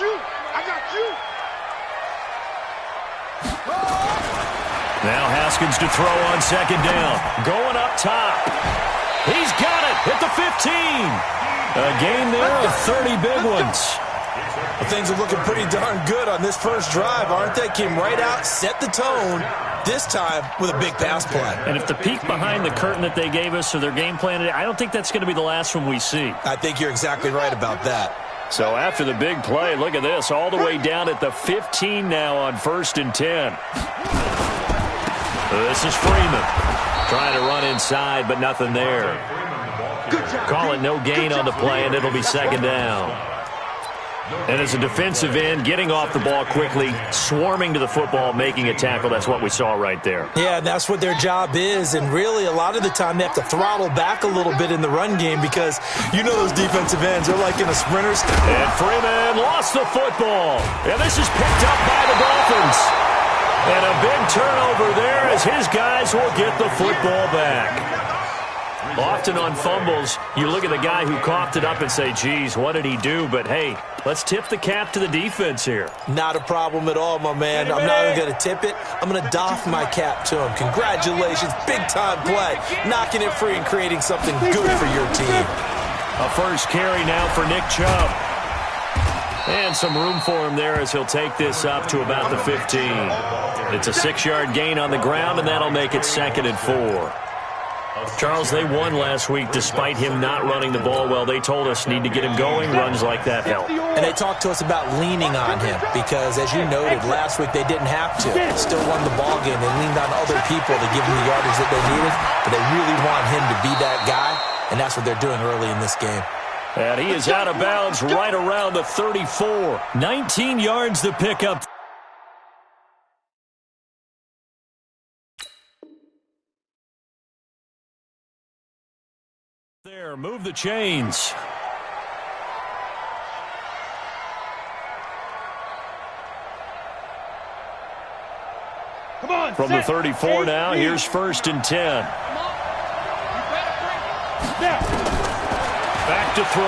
you. I got you. Now Haskins to throw on second down. Going up top. He's got it at the 15. A gain there of 30 big ones. Well, things are looking pretty darn good on this first drive, aren't they? Came right out, set the tone, this time with a big pass play. And if the peek behind the curtain that they gave us or their game plan, I don't think that's going to be the last one we see. I think you're exactly right about that. So after the big play, look at this, all the way down at the 15 now on 1st and 10. This is Freeman trying to run inside, but nothing there. Call it no gain on the play, and it'll be second down. And as a defensive end, getting off the ball quickly, swarming to the football, making a tackle, that's what we saw right there. Yeah, that's what their job is, and really a lot of the time they have to throttle back a little bit in the run game because you know those defensive ends are like in a sprinter style. And Freeman lost the football. And this is picked up by the Dolphins. And a big turnover there as his guys will get the football back. Often on fumbles, you look at the guy who coughed it up and say, geez, what did he do? But, hey, let's tip the cap to the defense here. Not a problem at all, my man. I'm not even going to tip it. I'm going to doff my cap to him. Congratulations. Big-time play. Knocking it free and creating something good for your team. A first carry now for Nick Chubb. And some room for him there as he'll take this up to about the 15. It's a 6-yard gain on the ground, and that'll make it 2nd and 4. Charles, they won last week despite him not running the ball well. They told us need to get him going. Runs like that help. And they talked to us about leaning on him because, as you noted, last week they didn't have to. Still won the ball game. They leaned on other people to give them the yardage that they needed, but they really want him to be that guy, and that's what they're doing early in this game. And he is out of bounds right around the 34. 19 yards to pick up. There, move the chains. Come on, From the 34 now, here's 1st and 10. Back to throw.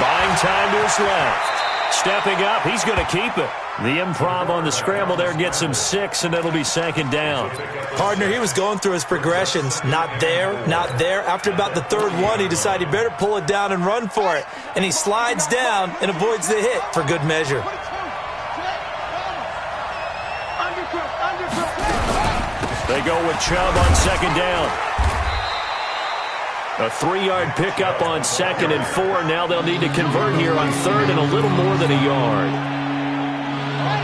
Buying time to his left. Stepping up, he's going to keep it. The improv on the scramble there gets him 6, and it'll be 2nd down. Partner, he was going through his progressions. Not there, not there. After about the 3rd one, he decided he better pull it down and run for it. And he slides down and avoids the hit for good measure. They go with Chubb on 2nd down. A 3-yard pickup on 2nd and 4. Now they'll need to convert here on 3rd and a little more than a yard.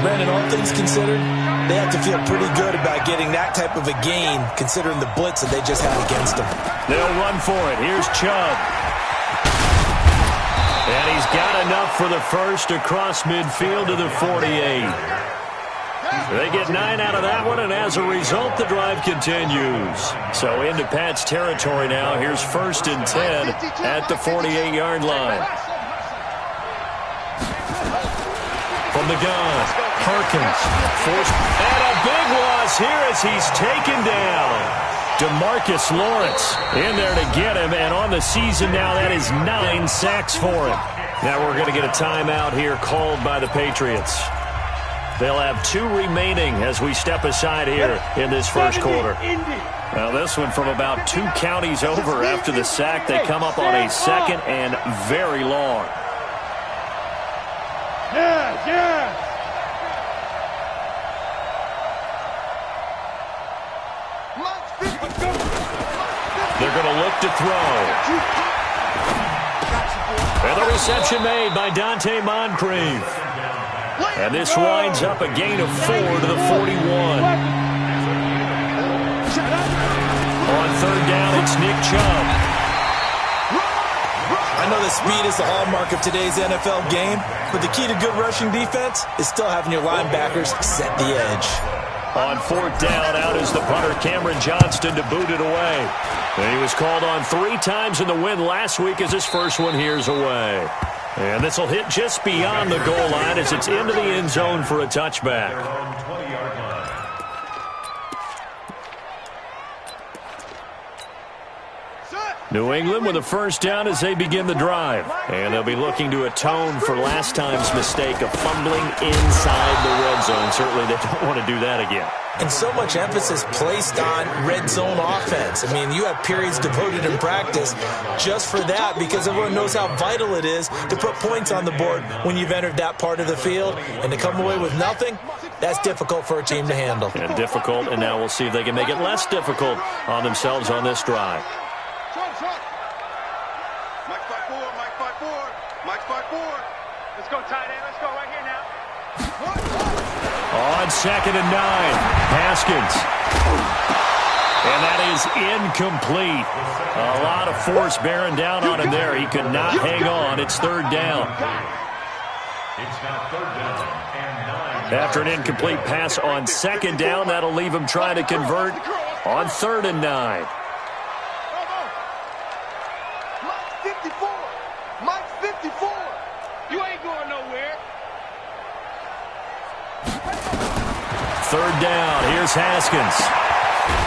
Brandon, all things considered, they have to feel pretty good about getting that type of a gain considering the blitz that they just had against them. They'll run for it. Here's Chubb. And he's got enough for the first across midfield to the 48. They get 9 out of that one, and as a result, the drive continues. So into Pat's territory now. Here's 1st and 10 at the 48-yard line. From the gun, Perkins. And a big loss here as he's taken down. DeMarcus Lawrence in there to get him, and on the season now, that is 9 sacks for him. Now we're going to get a timeout here called by the Patriots. They'll have 2 remaining as we step aside here in this first quarter. Now this one from about 2 counties over after the sack. They come up on a 2nd and very long. Yeah. They're going to look to throw. And the reception made by Dante Moncrief. And this winds up a gain of 4 to the 41. On 3rd down, it's Nick Chubb. I know the speed is the hallmark of today's NFL game, but the key to good rushing defense is still having your linebackers set the edge. On 4th down, out is the punter, Cameron Johnston, to boot it away. And he was called on 3 times in the win last week as his first one here's away. And this will hit just beyond the goal line as it's into the end zone for a touchback. New England with a first down as they begin the drive. And they'll be looking to atone for last time's mistake of fumbling inside the red zone. Certainly they don't want to do that again. And so much emphasis placed on red zone offense. I mean, you have periods devoted in practice just for that because everyone knows how vital it is to put points on the board when you've entered that part of the field. And to come away with nothing, that's difficult for a team to handle. And difficult, and now we'll see if they can make it less difficult on themselves on this drive. Let's go, tight end. Let's go right here now. On 2nd and 9, Haskins. And that is incomplete. A lot of force bearing down on him there. He could not hang on. It's 3rd down. It's now 3rd down and 9. After an incomplete pass on 2nd down, that'll leave him trying to convert on 3rd and 9. Mike 54. Mike 54. You ain't going nowhere. 3rd down. Here's Haskins.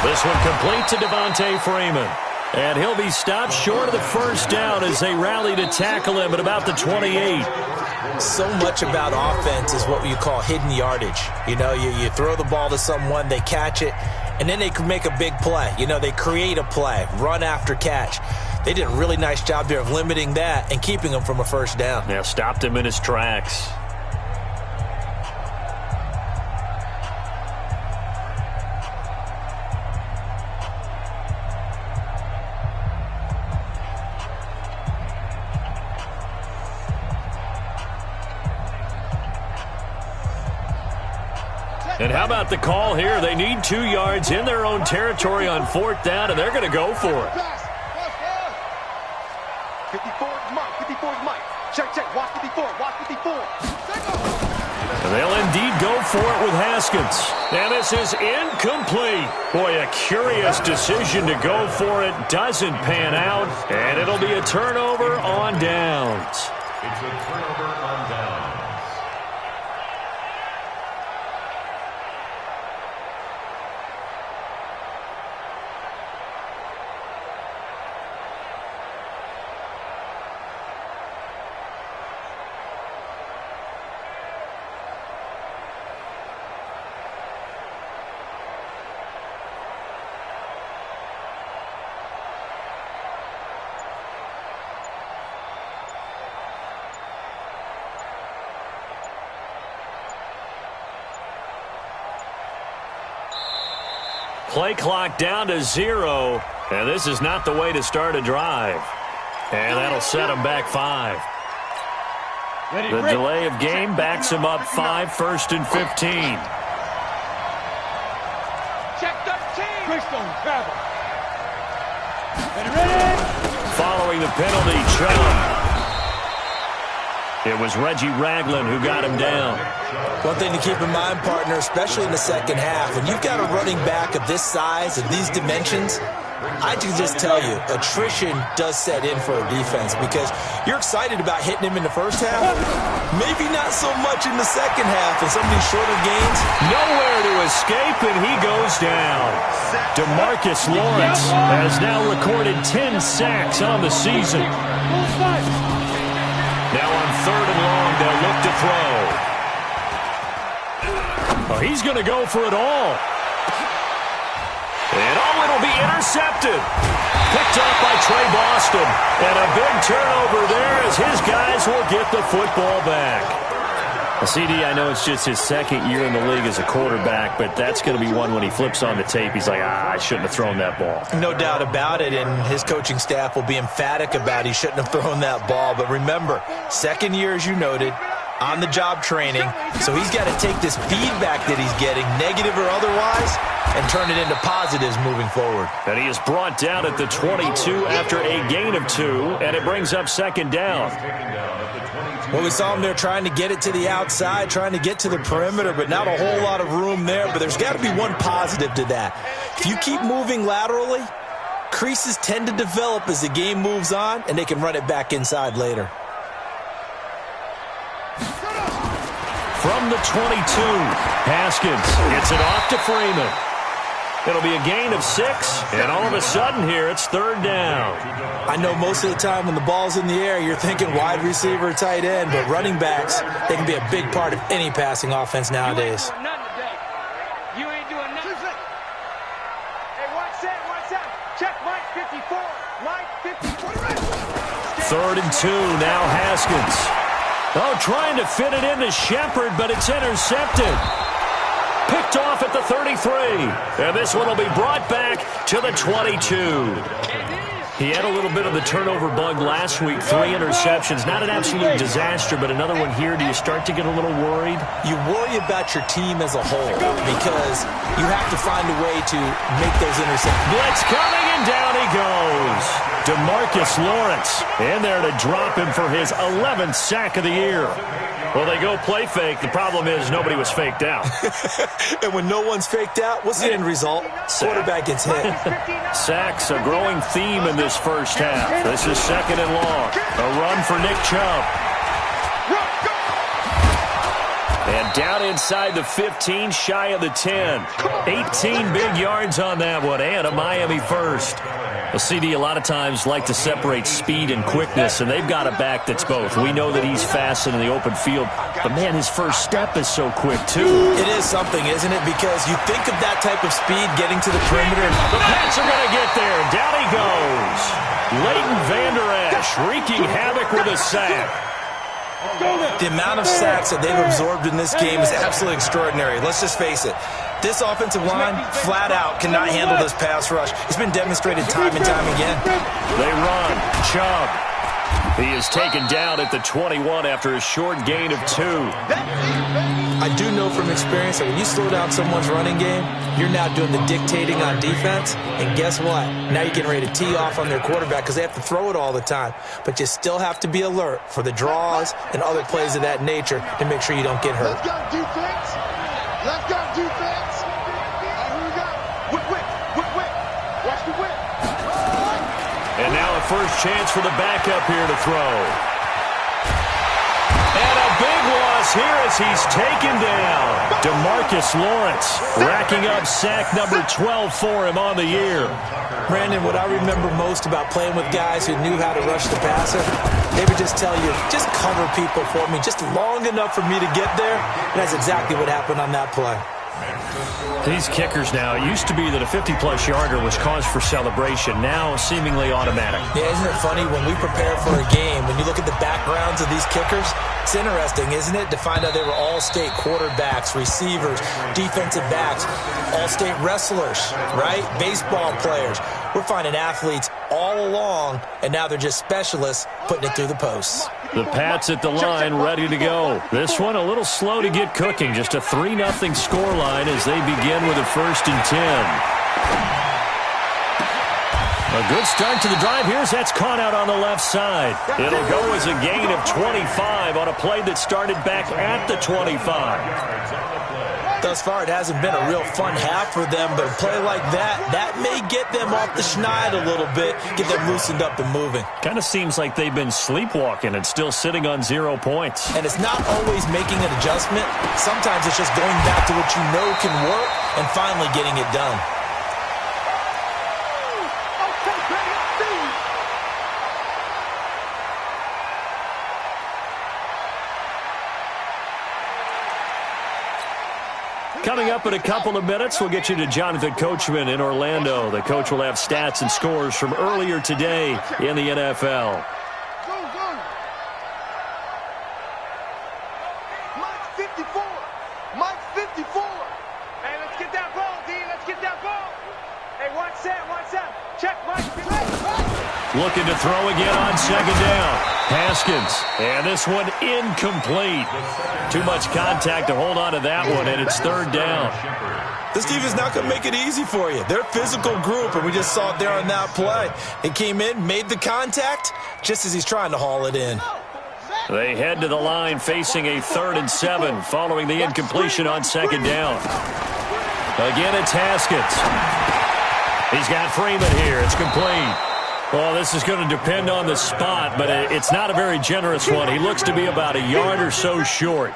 This one complete to Devontae Freeman. And he'll be stopped short of the first down as they rally to tackle him at about the 28. So much about offense is what you call hidden yardage. You know, you throw the ball to someone, they catch it, and then they can make a big play. You know, they create a play, run after catch. They did a really nice job there of limiting that and keeping him from a first down. Yeah, stopped him in his tracks. And how about the call here? They need 2 yards in their own territory on 4th down, and they're going to go for it. 54 is Mike. 54 is Mike. Check, check. Watch 54. Watch 54. And they'll indeed go for it with Haskins. And this is incomplete. Boy, a curious decision to go for it. Doesn't pan out. And it'll be a turnover on downs. It's a turnover on downs. Play clock down to 0, and this is not the way to start a drive. And that'll set them back 5. The delay of game backs him up 5, 1st and 15. Check 13. Greystone travel. Ready. Following the penalty, Chubb. It was Reggie Ragland who got him down. One thing to keep in mind, partner, especially in the second half, when you've got a running back of this size, of these dimensions, I can just tell you, attrition does set in for a defense because you're excited about hitting him in the first half, maybe not so much in the second half in some of these shorter games. Nowhere to escape, and he goes down. DeMarcus Lawrence has now recorded 10 sacks on the season. Now on 3rd and long, they'll look to throw. Oh, he's going to go for it all. And it'll be intercepted. Picked up by Trey Boston. And a big turnover there as his guys will get the football back. CD, I know it's just his 2nd year in the league as a quarterback, but that's going to be one when he flips on the tape. He's like, I shouldn't have thrown that ball. No doubt about it, and his coaching staff will be emphatic about he shouldn't have thrown that ball. But remember, 2nd year, as you noted, on-the-job training, so he's got to take this feedback that he's getting, negative or otherwise, and turn it into positives moving forward. And he is brought down at the 22 after a gain of 2, and it brings up 2nd down. Well, we saw him there trying to get it to the outside, trying to get to the perimeter, but not a whole lot of room there. But there's got to be one positive to that. If you keep moving laterally, creases tend to develop as the game moves on, and they can run it back inside later. From the 22, Haskins gets it off to Freeman. It'll be a gain of 6, and all of a sudden here, it's third down. I know most of the time when the ball's in the air, you're thinking wide receiver, tight end, but running backs, they can be a big part of any passing offense nowadays. You ain't doing nothing. Hey, watch that. Check Mike 54. Mike 54. Third and 2, now Haskins. Oh, trying to fit it into Shepard, but it's intercepted. Picked off at the 33. And this one will be brought back to the 22. He had a little bit of the turnover bug last week, 3 interceptions. Not an absolute disaster, but another one here. Do you start to get a little worried? You worry about your team as a whole because you have to find a way to make those interceptions. Blitz coming, and down he goes. DeMarcus Lawrence in there to drop him for his 11th sack of the year. Well, they go play fake. The problem is nobody was faked out. And when no one's faked out, what's the end result? Quarterback gets hit. Sacks, a growing theme in this first half. This is second and long. A run for Nick Chubb. And down inside the 15, shy of the 10. 18 big yards on that one, and a Miami first. Well, CD, a lot of times like to separate speed and quickness, and they've got a back that's both. We know that he's fast in the open field, but, man, his first step is so quick, too. It is something, isn't it? Because you think of that type of speed getting to the perimeter. The Pats are going to get there. Down he goes. Leighton Vander Esch wreaking havoc with a sack. The amount of sacks that they've absorbed in this game is absolutely extraordinary. Let's just face it. This offensive line, flat out, cannot handle this pass rush. It's been demonstrated time and time again. They run. Chubb. He is taken down at the 21 after a short gain of 2. I do know from experience that when you slow down someone's running game, you're now doing the dictating on defense. And guess what? Now you're getting ready to tee off on their quarterback because they have to throw it all the time. But you still have to be alert for the draws and other plays of that nature to make sure you don't get hurt. Let's go defense. Let's go defense. Here we go. Whip. Watch the whip. And now a first chance for the backup here to throw. And a big loss here as he's taken down. DeMarcus Lawrence racking up sack number 12 for him on the year. Brandon, what I remember most about playing with guys who knew how to rush the passer, they would just tell you, just cover people for me, just long enough for me to get there. And that's exactly what happened on that play. These kickers now, it used to be that a 50-plus yarder was cause for celebration. Now, seemingly automatic. Yeah, isn't it funny when we prepare for a game, when you look at the backgrounds of these kickers, it's interesting, isn't it, to find out they were all-state quarterbacks, receivers, defensive backs, all-state wrestlers, right? Baseball players. We're finding athletes all along, and now they're just specialists putting it through the posts. The Pats at the line, ready to go. This one a little slow to get cooking. Just a 3-0 scoreline as they begin with a 1st and 10. A good start to the drive. That's caught out on the left side. It'll go as a gain of 25 on a play that started back at the 25. Thus far, it hasn't been a real fun half for them, but a play like that may get them off the schneid a little bit, get them loosened up and moving. Kind of seems like they've been sleepwalking and still sitting on 0 points. And it's not always making an adjustment. Sometimes it's just going back to what you know can work and finally getting it done. Coming up in a couple of minutes, we'll get you to Jonathan Coachman in Orlando. The coach will have stats and scores from earlier today in the NFL. Mike 54. Mike 54. Hey, let's get that ball, D. Let's get that ball. Hey, watch that. Check Mike 54. Looking to throw again on 2nd down. Haskins. And this one incomplete. Too much contact to hold on to that one, and it's 3rd down. This team is not going to make it easy for you. They're a physical group, and we just saw it there on that play. They came in, made the contact, just as he's trying to haul it in. They head to the line facing a 3rd and 7 following the incompletion on 2nd down. Again, it's Haskins. He's got Freeman here. It's complete. Well, this is going to depend on the spot, but it's not a very generous one. He looks to be about a yard or so short.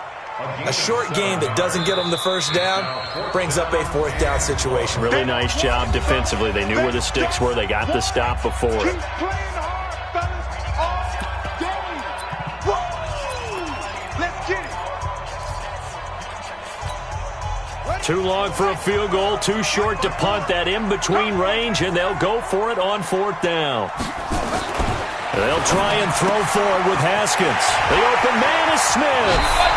A short game that doesn't get them the first down brings up a fourth down situation. Really nice job defensively. They knew where the sticks were. They got the stop before it. Keep playing hard, fellas, all game. Whoa! Let's get it. Too long for a field goal, too short to punt. That in-between range, and they'll go for it on fourth down. They'll try and throw forward with Haskins. The open man is Smith.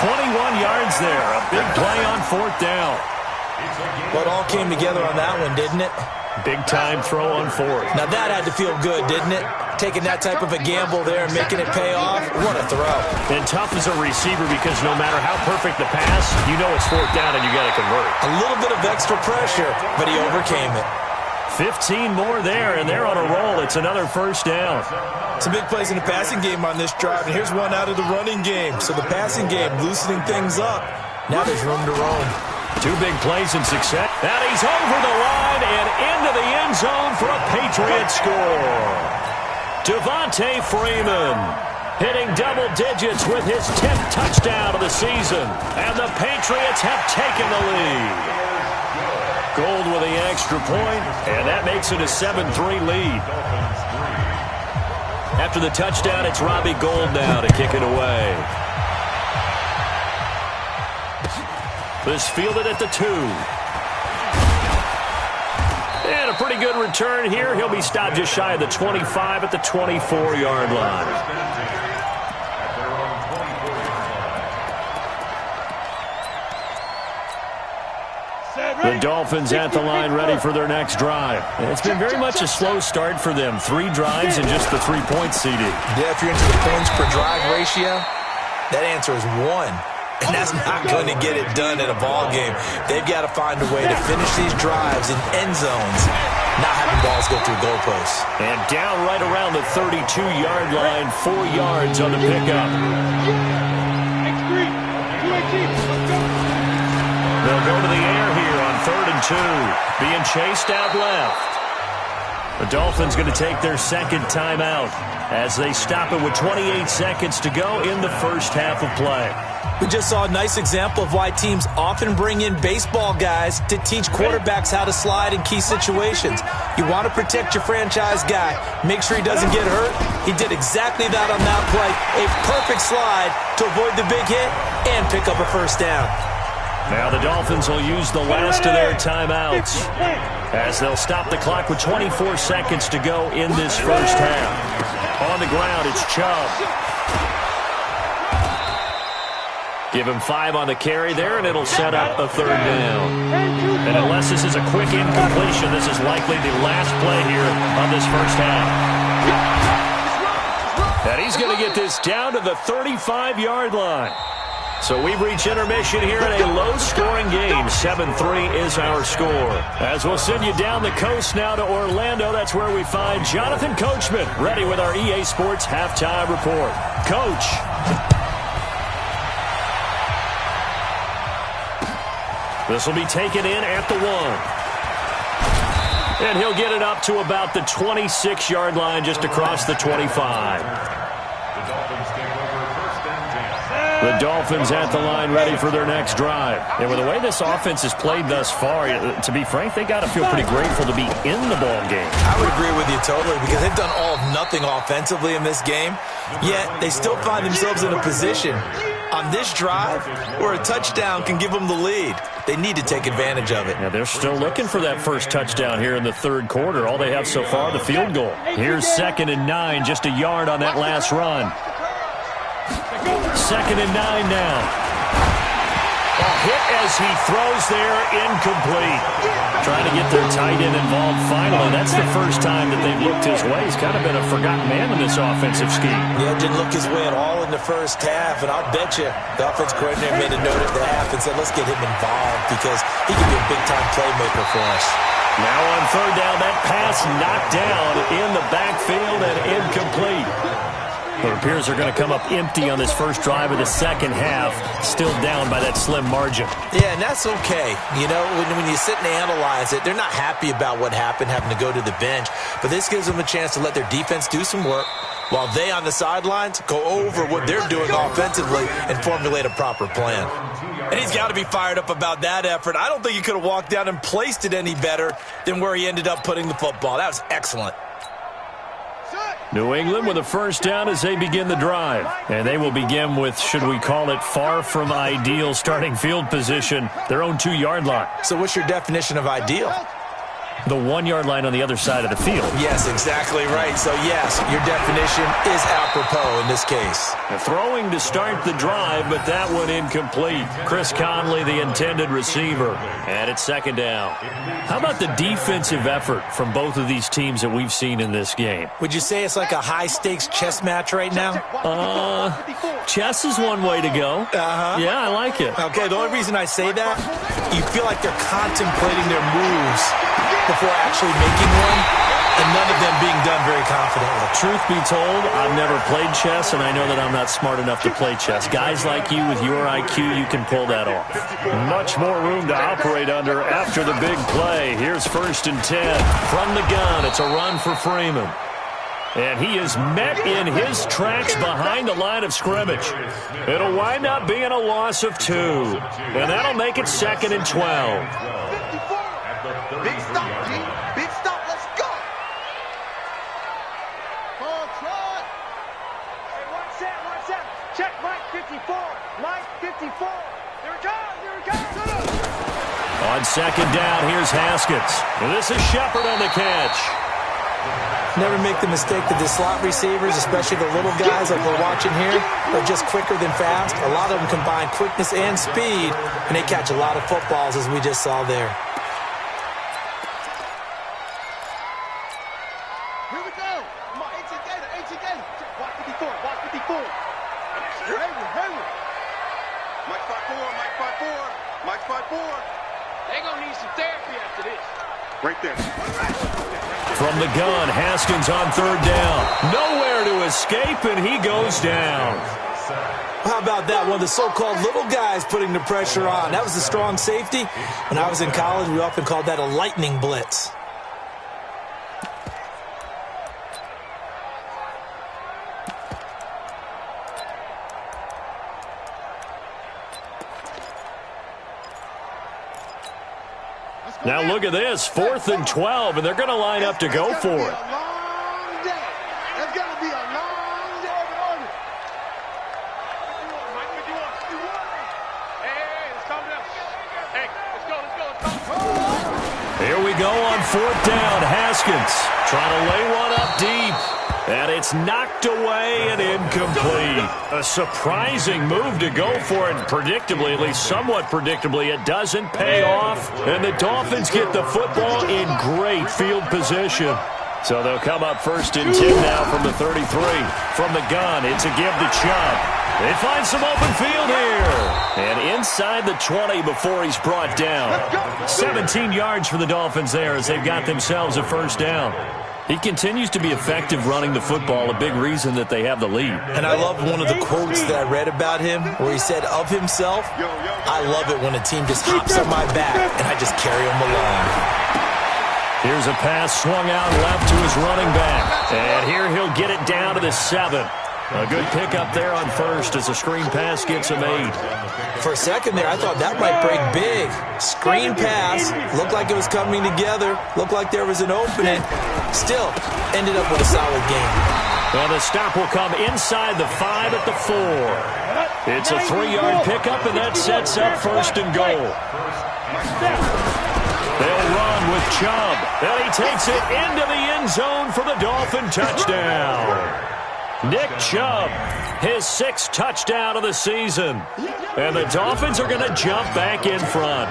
21 yards there. A big play on fourth down. Well, it all came together on that one, didn't it? Big-time throw on fourth. Now, that had to feel good, didn't it? Taking that type of a gamble there and making it pay off. What a throw. And tough as a receiver because no matter how perfect the pass, you know it's fourth down and you got to convert. A little bit of extra pressure, but he overcame it. 15 more there, and they're on a roll. It's another first down. Some big plays in the passing game on this drive, and here's one out of the running game. So the passing game loosening things up. Now there's room to roam. Two big plays in success. And he's over the line and into the end zone for a Patriot score. Devontae Freeman hitting double digits with his 10th touchdown of the season. And the Patriots have taken the lead. Gold with the extra point, and that makes it a 7-3 lead. After the touchdown, it's Robbie Gould now to kick it away. This fielded at the 2. And a pretty good return here. He'll be stopped just shy of the 25 at the 24-yard line. The Dolphins at the line ready for their next drive. It's been very much a slow start for them. 3 drives and just the 3-point CD. Yeah, if you're into the points per drive ratio, that answer is 1. And that's not going to get it done in a ball game. They've got to find a way to finish these drives in end zones, not having balls go through goalposts. And down right around the 32-yard line, 4 yards on the pickup. They'll go to the air here on 3rd and 2. Being chased out left. The Dolphins going to take their second timeout as they stop it with 28 seconds to go in the first half of play. We just saw a nice example of why teams often bring in baseball guys to teach quarterbacks how to slide in key situations. You want to protect your franchise guy. Make sure he doesn't get hurt. He did exactly that on that play. A perfect slide to avoid the big hit and pick up a first down. Now the Dolphins will use the last of their timeouts as they'll stop the clock with 24 seconds to go in this first half. On the ground, it's Chubb. Give him 5 on the carry there, and it'll set up a 3rd down. And unless this is a quick incompletion, this is likely the last play here on this first half. And he's going to get this down to the 35-yard line. So we've reached intermission here in a low-scoring game. 7-3 is our score. As we'll send you down the coast now to Orlando, that's where we find Jonathan Coachman, ready with our EA Sports halftime report. Coach. This will be taken in at the 1. And he'll get it up to about the 26-yard line, just across the 25. The Dolphins at the line ready for their next drive. And with the way this offense has played thus far, to be frank, they got to feel pretty grateful to be in the ball game. I would agree with you totally because they've done all of nothing offensively in this game, yet they still find themselves in a position on this drive where a touchdown can give them the lead. They need to take advantage of it. Yeah, they're still looking for that first touchdown here in the 3rd quarter. All they have so far, the field goal. Here's 2nd and 9, just a yard on that last run. 2nd and 9 now. A hit as he throws there, incomplete. Trying to get their tight end involved finally. That's the first time that they've looked his way. He's kind of been a forgotten man in this offensive scheme. Yeah, didn't look his way at all in the first half, and I'll bet you the offense coordinator made a note at the half and said, let's get him involved because he can be a big-time playmaker for us. Now on 3rd down, that pass knocked down in the backfield and incomplete. It appears they're going to come up empty on this first drive of the second half, still down by that slim margin. Yeah, and that's okay. You know, when you sit and analyze it, they're not happy about what happened, having to go to the bench. But this gives them a chance to let their defense do some work, while they on the sidelines go over what they're doing offensively and formulate a proper plan. And he's got to be fired up about that effort. I don't think he could have walked down and placed it any better than where he ended up putting the football. That was excellent. New England with a first down as they begin the drive. And they will begin with, should we call it, far from ideal starting field position, their own 2-yard line. So what's your definition of ideal? The 1-yard line on the other side of the field. Yes, exactly right. So, yes, your definition is apropos in this case. Throwing to start the drive, but that one incomplete. Chris Conley, the intended receiver. And it's second down. How about the defensive effort from both of these teams that we've seen in this game? Would you say it's like a high-stakes chess match right now? Chess is one way to go. Yeah, I like it. Okay, the only reason I say that, you feel like they're contemplating their moves before actually making one, and none of them being done very confidently. Truth be told, I've never played chess, and I know that I'm not smart enough to play chess. Guys like you with your IQ, you can pull that off. Much more room to operate under after the big play. Here's 1st and 10. From the gun, it's a run for Freeman. And he is met in his tracks behind the line of scrimmage. It'll wind up being a loss of 2. And that'll make it 2nd and 12. Big stop, G. Big stop. Let's go. Hey, watch that. Check Mike 54. Mike 54. Here it comes. On 2nd down, here's Haskins. And this is Shepard on the catch. Never make the mistake that the slot receivers, especially the little guys like we're watching here, are just quicker than fast. A lot of them combine quickness and speed, and they catch a lot of footballs, as we just saw there. Right there. From the gun, Haskins on 3rd down. Nowhere to escape, and he goes down. How about that? One of the so-called little guys putting the pressure on. That was a strong safety. When I was in college, we often called that a lightning blitz. Now look at this, 4th and 12, and they're going to line up to go for it. It's going to be a long day of order. Hey, let's calm down. Hey, let's go. Here we go on 4th down. Haskins trying to lay one up deep. And it's knocked away and incomplete. A surprising move to go for it. Predictably, at least somewhat predictably, it doesn't pay off. And the Dolphins get the football in great field position. So they'll come up 1st and 10 now from the 33. From the gun, it's a give to Chubb. They find some open field here. And inside the 20 before he's brought down. 17 yards for the Dolphins there as they've got themselves a 1st down. He continues to be effective running the football, a big reason that they have the lead. And I love one of the quotes that I read about him where he said of himself, I love it when a team just hops on my back and I just carry them along. Here's a pass swung out left to his running back. And here he'll get it down to the 7. A good pickup there on 1st as a screen pass gets him 8. For a second there, I thought that might break big. Screen pass, looked like it was coming together, looked like there was an opening. Still, ended up with a solid game. Well, the stop will come inside the 5 at the 4. It's a 3-yard pickup, and that sets up 1st and goal. They'll run with Chubb. And he takes it into the end zone for the Dolphin touchdown. Nick Chubb, his 6th touchdown of the season. And the Dolphins are going to jump back in front.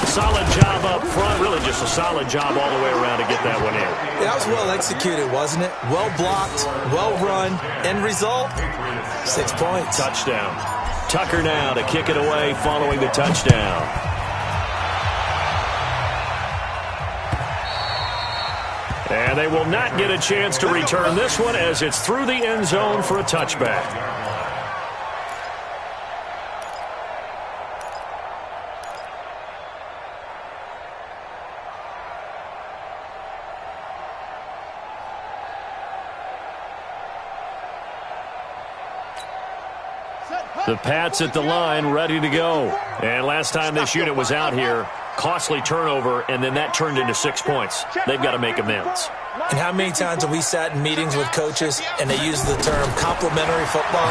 Solid job up front. Really just a solid job all the way around to get that one in. Yeah, that was well executed, wasn't it? Well blocked, well run. End result, 6 points. Touchdown. Tucker now to kick it away following the touchdown. And they will not get a chance to return this one as it's through the end zone for a touchback. The Pats at the line, ready to go. And last time this unit was out here, costly turnover, and then that turned into 6 points. They've got to make amends. And how many times have we sat in meetings with coaches and they use the term complementary football?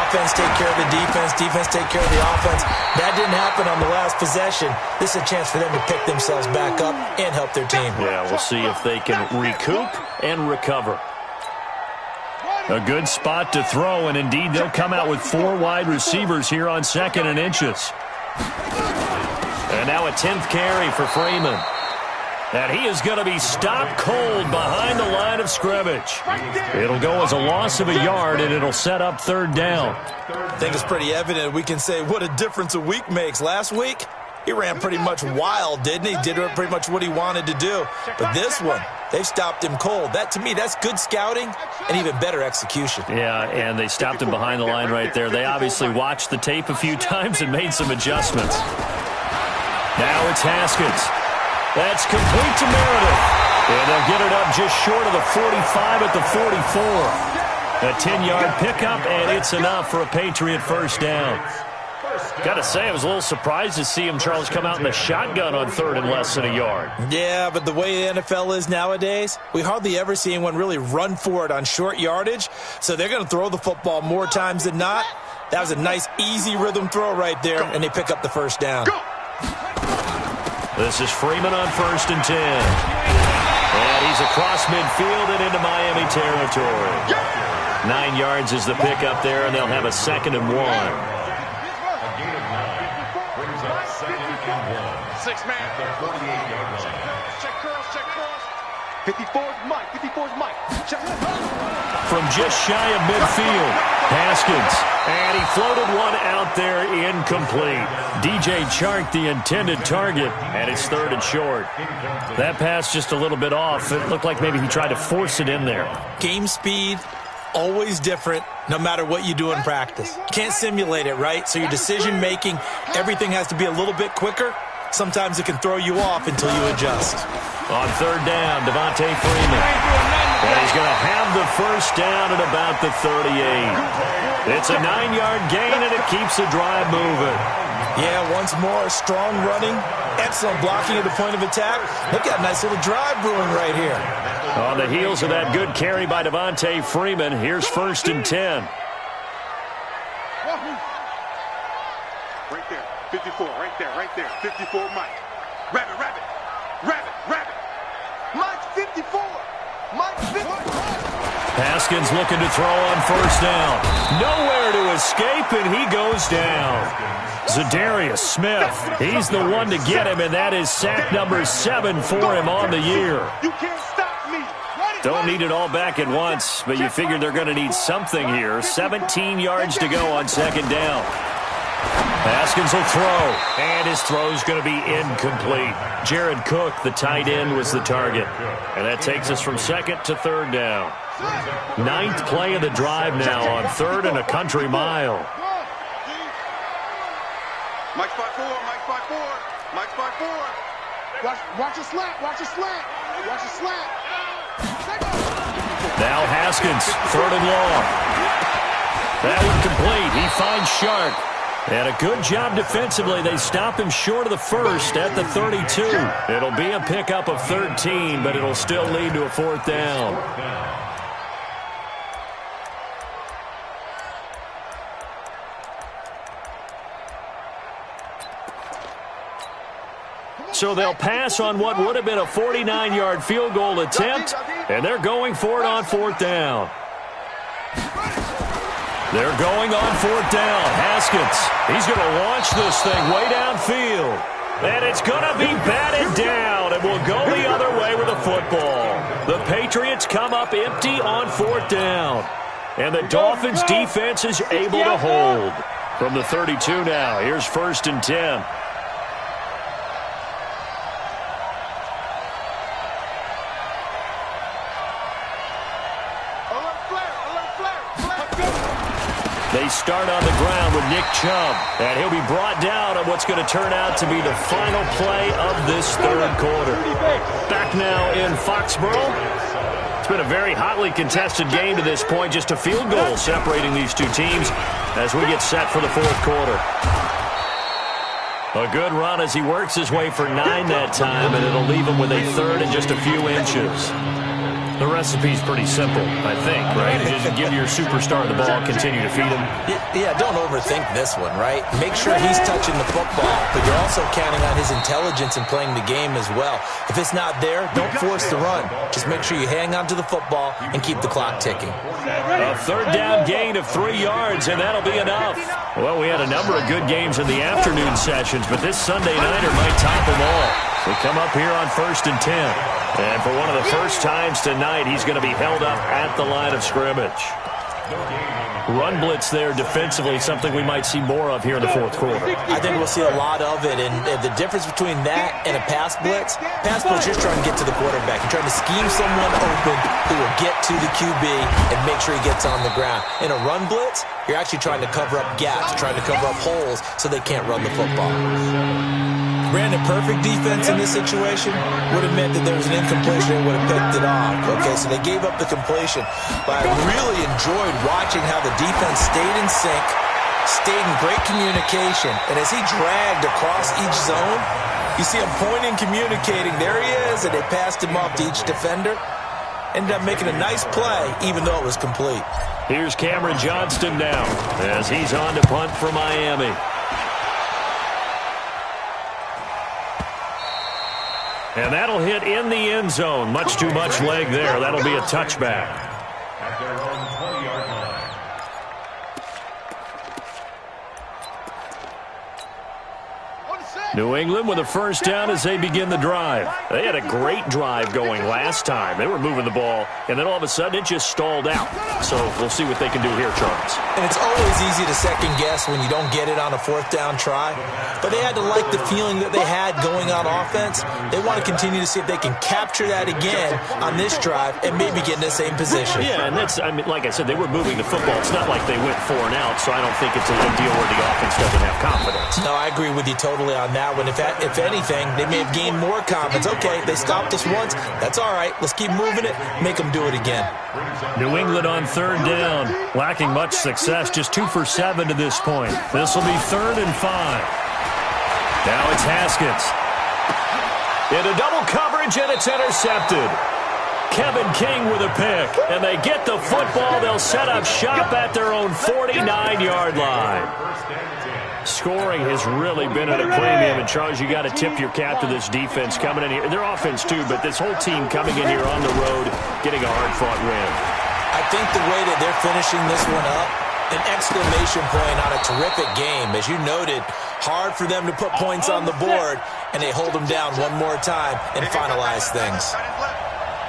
Offense take care of the defense, defense take care of the offense. That didn't happen on the last possession. This is a chance for them to pick themselves back up and help their team. Yeah, we'll see if they can recoup and recover. A good spot to throw, and indeed they'll come out with 4 wide receivers here on 2nd and inches. And now a 10th carry for Freeman. And he is going to be stopped cold behind the line of scrimmage. It'll go as a loss of a yard, and it'll set up 3rd down. I think it's pretty evident. We can say what a difference a week makes. Last week, he ran pretty much wild, didn't he? Did pretty much what he wanted to do. But this one, they've stopped him cold. That, to me, that's good scouting and even better execution. Yeah, and they stopped him behind the line right there. They obviously watched the tape a few times and made some adjustments. Now it's Haskins. That's complete to Meredith. And they'll get it up just short of the 45 at the 44. A 10-yard pickup, and it's enough for a Patriot 1st down. Got to say, I was a little surprised to see him, Charles, come out in the shotgun on 3rd and less than a yard. Yeah, but the way the NFL is nowadays, we hardly ever see anyone really run for it on short yardage. So they're going to throw the football more times than not. That was a nice, easy rhythm throw right there, and they pick up the 1st down. This is Freeman on 1st and 10. And he's across midfield and into Miami territory. 9 yards is the pickup there, and they'll have a 2nd and 1. Brings up 2nd and 1. 6-man. The 48-yard line. Check cross, check cross. 54's Mike, 54's Mike. Check. From just shy of midfield, Haskins. And he floated one out there, incomplete. DJ Chark, the intended target, and it's 3rd and short. That pass just a little bit off. It looked like maybe he tried to force it in there. Game speed, always different, no matter what you do in practice. You can't simulate it, right? So your decision-making, everything has to be a little bit quicker. Sometimes it can throw you off until you adjust. On 3rd down, Devontae Freeman. And he's going to have the 1st down at about the 38. It's a 9-yard gain, and it keeps the drive moving. Yeah, once more, strong running, excellent blocking at the point of attack. Look at a nice little drive brewing right here. On the heels of that good carry by Devontae Freeman, here's 1st and 10. Right there, 54, right there, 54 Mike. Rabbit, rabbit, rabbit, rabbit. Mike's 54. Mike's 54. Haskins looking to throw on 1st down. Nowhere to escape, and he goes down. Zadarius Smith, he's the one to get him, and that is sack number 7 for him on the year. You can't stop me. Don't need it all back at once, but you figure they're going to need something here. 17 yards to go on 2nd down. Haskins will throw, and his throw's going to be incomplete. Jared Cook, the tight end, was the target. And that takes us from 2nd to 3rd down. 9th play of the drive now on 3rd and a country mile. Mike's 5-4, Mike's 5-4, Mike's 5-4. Watch a slant, watch a slant, watch a slant. Now Haskins, 3rd and long. That one complete. He finds Shark. And a good job defensively. They stop him short of the 1st at the 32. It'll be a pickup of 13, but it'll still lead to a 4th down. So they'll pass on what would have been a 49-yard field goal attempt, and they're going for it on 4th down. They're going on 4th down. Haskins, he's going to launch this thing way downfield. And it's going to be batted down, and will go the other way with the football. The Patriots come up empty on 4th down. And the Dolphins' defense is able to hold. From the 32 now, here's 1st and 10. They start on the ground with Nick Chubb, and he'll be brought down on what's going to turn out to be the final play of this 3rd quarter. Back now in Foxborough. It's been a very hotly contested game to this point, just a field goal separating these two teams. as we get set for the fourth quarter. A good run as he works his way for 9 that time, and it'll leave him with a third and just a few inches. The recipe's pretty simple, I think, right? Just give your superstar the ball, continue to feed him. Yeah, don't overthink this one, right? Make sure he's touching the football, but you're also counting on his intelligence in playing the game as well. If it's not there, don't force the run. Just make sure you hang on to the football and keep the clock ticking. A third down gain of 3 yards, and that'll be enough. Well, we had a number of good games in the afternoon sessions, but this Sunday nighter might top them all. We come up here on 1st and 10. And for one of the first times tonight, he's going to be held up at the line of scrimmage. Run blitz there defensively, something we might see more of here in the fourth quarter. I think we'll see a lot of it, and the difference between that and a pass blitz, you're trying to get to the quarterback. You're trying to scheme someone open who will get to the QB and make sure he gets on the ground. In a run blitz, you're actually trying to cover up gaps, trying to cover up holes so they can't run the football. Brandon, perfect defense in this situation would have meant that there was an incompletion and would have picked it off. Okay, so they gave up the completion. But I really enjoyed watching how the defense stayed in sync, stayed in great communication, and as he dragged across each zone, you see him pointing, communicating. There he is, and they passed him off to each defender. Ended up making a nice play, even though it was complete. Here's Cameron Johnston now as he's on to punt for Miami. And that'll hit in the end zone. Much too much leg there. That'll be a touchback. At their own 20-yard line. New England with a first down as they begin the drive. They had a great drive going last time. They were moving the ball, and then all of a sudden it just stalled out. So we'll see what they can do here, Charles. And it's always easy to second guess when you don't get it on a fourth down try. But they had to like the feeling that they had going on offense. They want to continue to see if they can capture that again on this drive and maybe get in the same position. Yeah, and that's, I mean, like I said, they were moving the football. It's not like they went 4 and out, so I don't think it's a deal where the offense doesn't have confidence. No, I agree with you totally on that one. If anything, they may have gained more confidence. Okay, they stopped us once. That's all right. Let's keep moving it. Make them do it again. New England on third down. Lacking much success. Just 2 for 7 to this point. This will be 3rd and 5. Now it's Haskins. Into double coverage, and it's intercepted. Kevin King with a pick. And they get the football. They'll set up shop at their own 49-yard line. Scoring has really been at a premium. And, Charles, you got to tip your cap to this defense coming in here. Their offense, too, but this whole team coming in here on the road, getting a hard-fought win. I think the way that they're finishing this one up, an exclamation point on a terrific game. As you noted, hard for them to put points on the board, and they hold them down one more time and finalize things.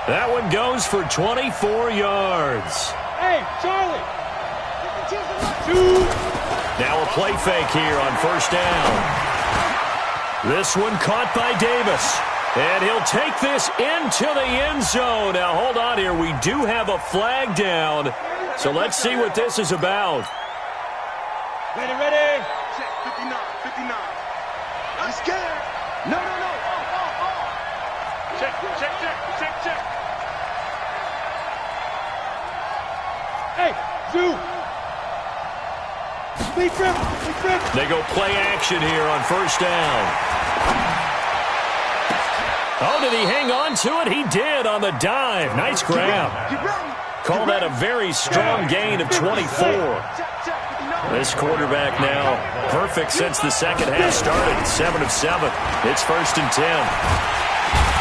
That one goes for 24 yards. Hey, Charlie. Now a play fake here on first down. This one caught by Davis. And he'll take this into the end zone. Now, hold on here. We do have a flag down. So let's see what this is about. Ready, ready. Check, 59, 59. I'm scared. No. Check. Hey, Zoo. Speed trip. They go play action here on first down. Oh, did he hang on to it? He did on the dive. Nice grab. Call that a very strong gain of 24. This quarterback now perfect since the second half started. 7 of 7. It's 1st and 10.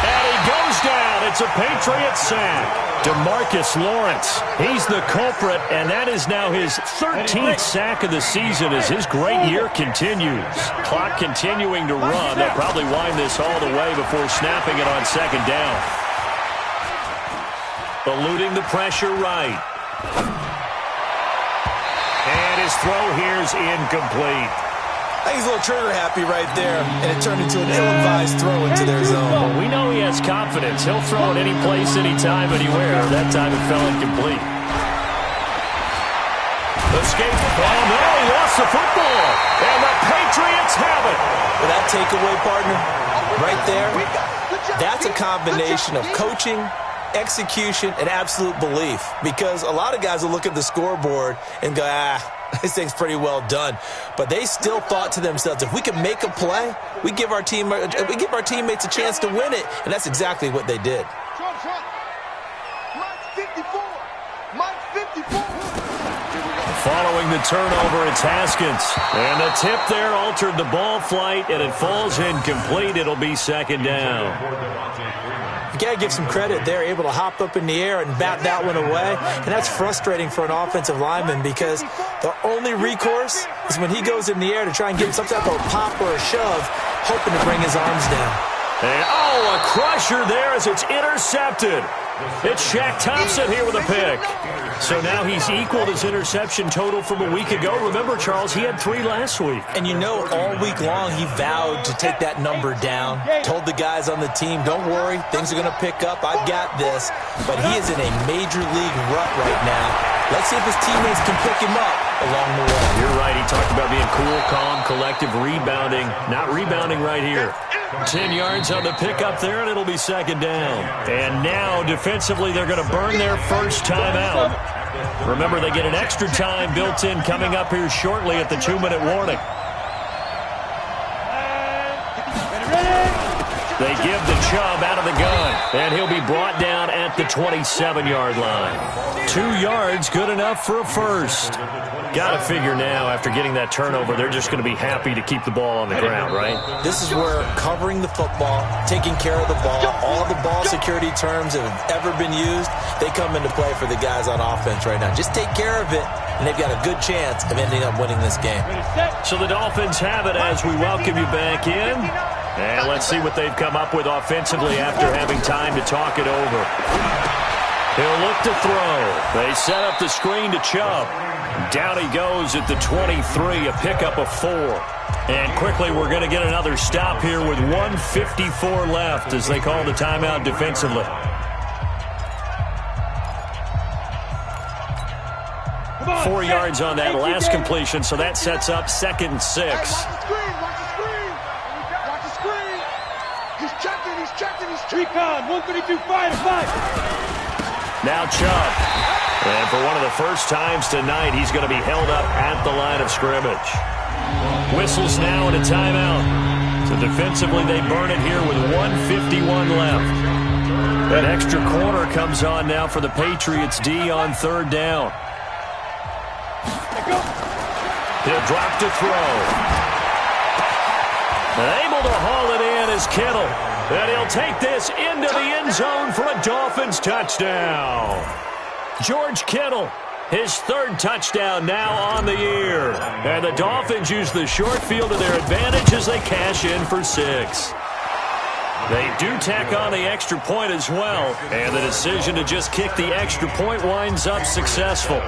And he goes down. It's a Patriot sack. DeMarcus Lawrence, he's the culprit, and that is now his 13th sack of the season as his great year continues. Clock continuing to run. They'll probably wind this all the way before snapping it on second down. Eluding the pressure right. And his throw here is incomplete. I think he's a little trigger happy right there, and it turned into an ill-advised throw into their zone. Well, we know he has confidence. He'll throw it any place, anytime, anywhere. That time it fell incomplete. Escape. Oh, no, he lost the football. And the Patriots have it. With that takeaway, partner, right there, that's a combination of coaching, execution, and absolute belief. Because a lot of guys will look at the scoreboard and go, This thing's pretty well done. But they still thought to themselves, if we can make a play, we give our teammates a chance to win it. And that's exactly what they did. Mike's 54. Mike's 54. Following the turnover, it's Haskins. And the tip there altered the ball flight, and it falls incomplete. It'll be second down. You got to give some credit. They're able to hop up in the air and bat that one away. And that's frustrating for an offensive lineman because the only recourse is when he goes in the air to try and get some type of pop or a shove, hoping to bring his arms down. And, oh, a crusher there as it's intercepted. It's Shaq Thompson here with a pick. So now he's equaled his interception total from a week ago. Remember, Charles, he had 3 last week. And you know, all week long he vowed to take that number down. Told the guys on the team, don't worry, things are going to pick up. I've got this. But he is in a major league rut right now. Let's see if his teammates can pick him up along the way. You're right. He talked about being cool, calm, collective, rebounding. Not rebounding right here. 10 yards on the pickup there, and it'll be second down. And now, defensively, they're going to burn their first time out. Remember, they get an extra time built in coming up here shortly at the 2-minute warning. They give the Chubb out of the gun, and he'll be brought down at the 27-yard line. 2 yards, good enough for a first. Got to figure now, after getting that turnover, they're just going to be happy to keep the ball on the ground, right? This is where covering the football, taking care of the ball, all the ball security terms that have ever been used, they come into play for the guys on offense right now. Just take care of it, and they've got a good chance of ending up winning this game. So the Dolphins have it as we welcome you back in. And let's see what they've come up with offensively after having time to talk it over. He'll look to throw. They set up the screen to Chubb. Down he goes at the 23, a pickup of 4. And quickly we're going to get another stop here with 1:54 left as they call the timeout defensively. On, 4 yards on that last completion, so that sets up 2nd and 6. Watch the screen, watch the screen. Watch the screen. He's checking, he's checking, he's checking. Recon, 132, fire. Now Chubb. And for one of the first times tonight, he's going to be held up at the line of scrimmage. Whistles now and a timeout. So defensively, they burn it here with 1:51 left. That extra corner comes on now for the Patriots D on 3rd down. He'll drop to throw. Able to haul it in is Kittle. And he'll take this into the end zone for a Dolphins touchdown. George Kittle, his 3rd touchdown now on the year. And the Dolphins use the short field to their advantage as they cash in for 6. They do tack on the extra point as well. And the decision to just kick the extra point winds up successful.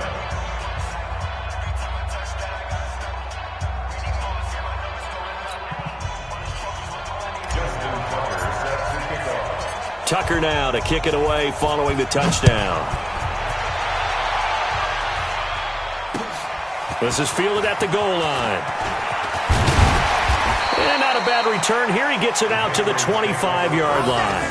Tucker now to kick it away following the touchdown. This is fielded at the goal line. And not a bad return here. He gets it out to the 25-yard line.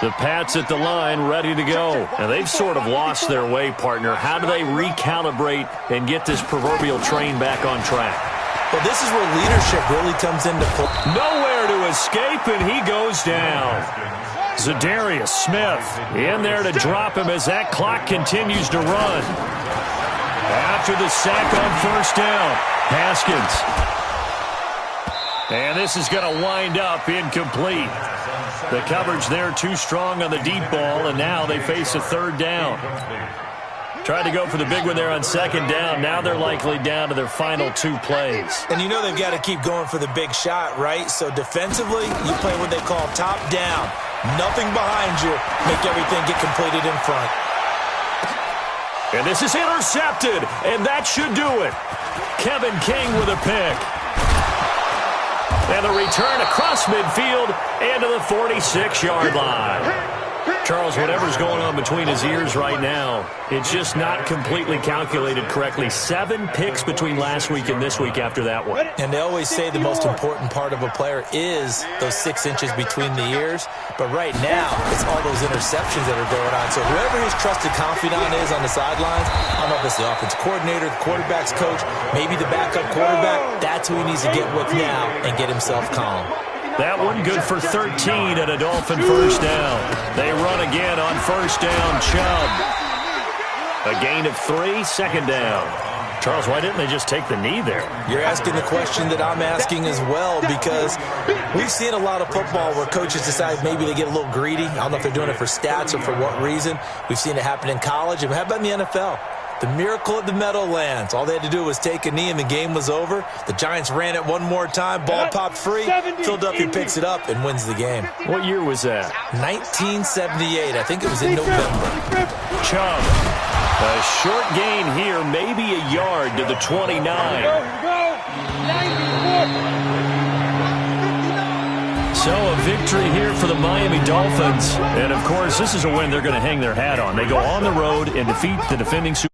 The Pats at the line ready to go. And they've sort of lost their way, partner. How do they recalibrate and get this proverbial train back on track? Well, this is where leadership really comes into play. Nowhere to escape, and he goes down. Zadarius Smith in there to drop him as that clock continues to run. After the sack on 1st down, Haskins. And this is going to wind up incomplete. The coverage there too strong on the deep ball, and now they face a 3rd down. Tried to go for the big one there on 2nd down. Now they're likely down to their final 2 plays. And you know they've got to keep going for the big shot, right? So defensively, you play what they call top down. Nothing behind you. Make everything get completed in front. And this is intercepted, and that should do it. Kevin King with a pick. And the return across midfield and to the 46-yard line. Charles, whatever's going on between his ears right now, it's just not completely calculated correctly. 7 picks between last week and this week after that one. And they always say the most important part of a player is those 6 inches between the ears. But right now, it's all those interceptions that are going on. So whoever his trusted confidant is on the sidelines, I don't know if it's the offense coordinator, the quarterback's coach, maybe the backup quarterback, that's who he needs to get with now and get himself calm. That one good for 13 and a Dolphin first down. They run again on first down, Chubb. A gain of 3, second down. Charles, why didn't they just take the knee there? You're asking the question that I'm asking as well, because we've seen a lot of football where coaches decide maybe they get a little greedy. I don't know if they're doing it for stats or for what reason. We've seen it happen in college. And how about in the NFL? The miracle at the Meadowlands. All they had to do was take a knee and the game was over. The Giants ran it one more time. Ball popped free. Philadelphia picks it up and wins the game. What year was that? 1978. I think it was in November. Chubb. A short gain here, maybe a yard to the 29. So a victory here for the Miami Dolphins. And, of course, this is a win they're going to hang their hat on. They go on the road and defeat the defending Super